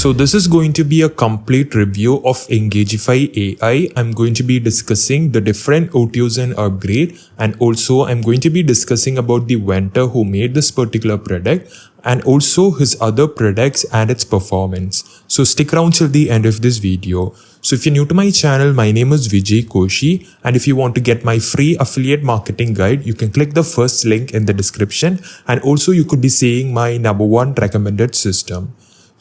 So this is going to be a complete review of Engagify AI. I'm going to be discussing the different OTOs and upgrade, and also I'm going to be discussing about the vendor who made this particular product and also his other products and its performance. So stick around till the end of this video. So if you're new to my channel, my name is Vijay Koshi, and if you want to get my free affiliate marketing guide, you can click the first link in the description, and also you could be seeing my #1 recommended system.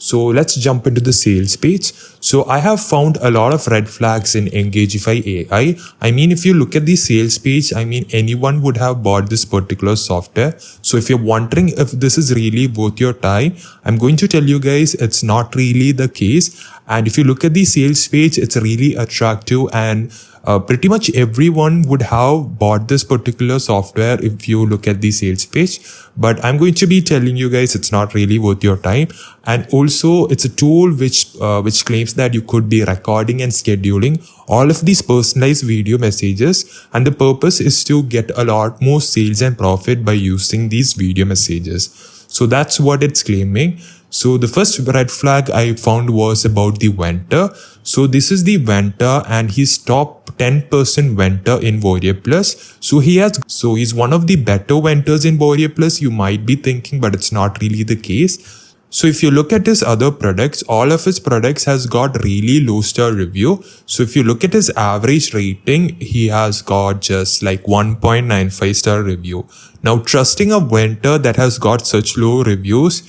So let's jump into the sales page. So I have found a lot of red flags in Engagify AI. I mean, if you look at the sales page, I mean, anyone would have bought this particular software. So if you're wondering if this is really worth your time, I'm going to tell you guys it's not really the case. And if you look at the sales page, it's really attractive, and pretty much everyone would have bought this particular software if you look at the sales page. But I'm going to be telling you guys it's not really worth your time. And also it's a tool which claims that you could be recording and scheduling all of these personalized video messages. And the purpose is to get a lot more sales and profit by using these video messages. So that's what it's claiming. So the first red flag I found was about the vendor. So this is the vendor, and he's top 10% vendor in Warrior Plus. So he's one of the better vendors in Warrior Plus, you might be thinking, but it's not really the case. So if you look at his other products, all of his products has got really low star review. So if you look at his average rating, he has got just like 1.95 star review. Now trusting a vendor that has got such low reviews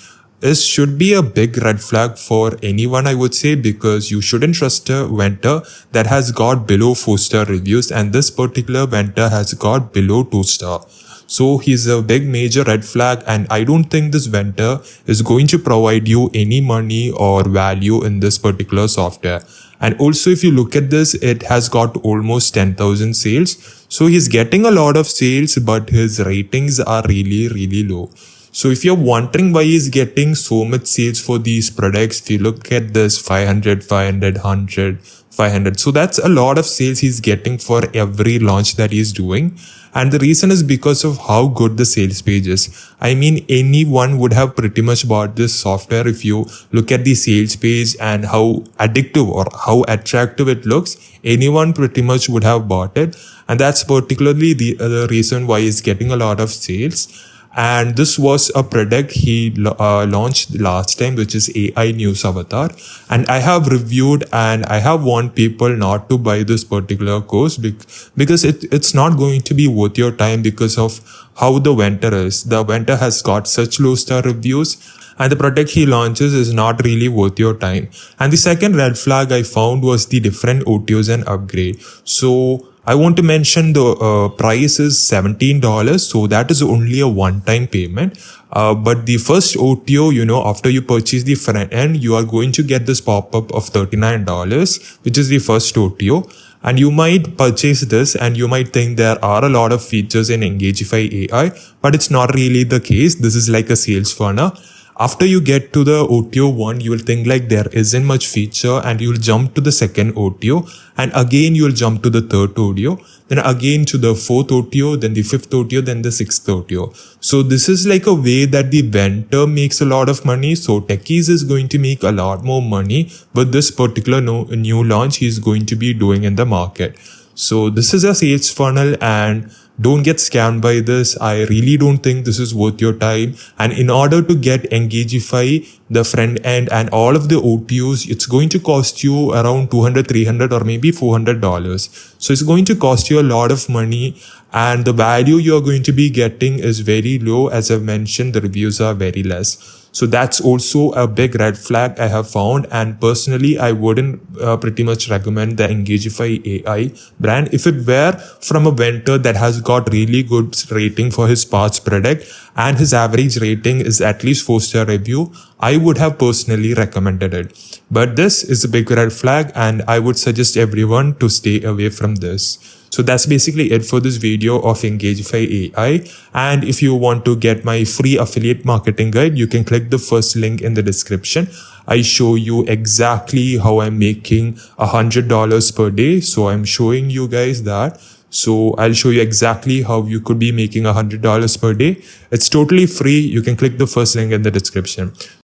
should be a big red flag for anyone, I would say, because you shouldn't trust a vendor that has got below 4-star reviews, and this particular vendor has got below 2-star. So he's a big major red flag, and I don't think this vendor is going to provide you any money or value in this particular software. And also if you look at this, it has got almost 10,000 sales. So he's getting a lot of sales, but his ratings are really low. So if you're wondering why he's getting so much sales for these products, if you look at this 500, 100, 500. So that's a lot of sales he's getting for every launch that he's doing. And the reason is because of how good the sales page is. I mean, anyone would have pretty much bought this software if you look at the sales page and how addictive or how attractive it looks. Anyone pretty much would have bought it. And that's particularly the reason why he's getting a lot of sales. And this was a product he launched last time, which is AI News Avatar. And I have reviewed and I have warned people not to buy this particular course because it's not going to be worth your time because of how the vendor is. The vendor has got such low star reviews, and the product he launches is not really worth your time. And the second red flag I found was the different OTOs and upgrade. So I want to mention the price is $17, so that is only a one-time payment. But the first OTO, after you purchase the front end, you are going to get this pop-up of $39, which is the first OTO. And you might purchase this and you might think there are a lot of features in Engagify AI, but it's not really the case. This is like a sales funnel. After you get to the OTO 1, you will think like there isn't much feature, and you will jump to the second OTO, and again you will jump to the third OTO, then again to the fourth OTO, then the fifth OTO, then the sixth OTO. So this is like a way that the vendor makes a lot of money. So Techies is going to make a lot more money with this particular new launch he's going to be doing in the market. So this is a sales funnel, and don't get scammed by this. I really don't think this is worth your time. And in order to get Engagify, the front end and all of the OTOs, it's going to cost you around $200, $300 or maybe $400. So it's going to cost you a lot of money, and the value you're going to be getting is very low. As I've mentioned, the reviews are very less. So that's also a big red flag I have found, and personally I wouldn't pretty much recommend the Engagify AI brand. If it were from a vendor that has got really good rating for his past product and his average rating is at least 4-star review, I would have personally recommended it. But this is a big red flag, and I would suggest everyone to stay away from this. So that's basically it for this video of Engagify AI. And if you want to get my free affiliate marketing guide, you can click the first link in the description. I show you exactly how I'm making $100 per day. So I'm showing you guys that. So I'll show you exactly how you could be making $100 per day. It's totally free. You can click the first link in the description.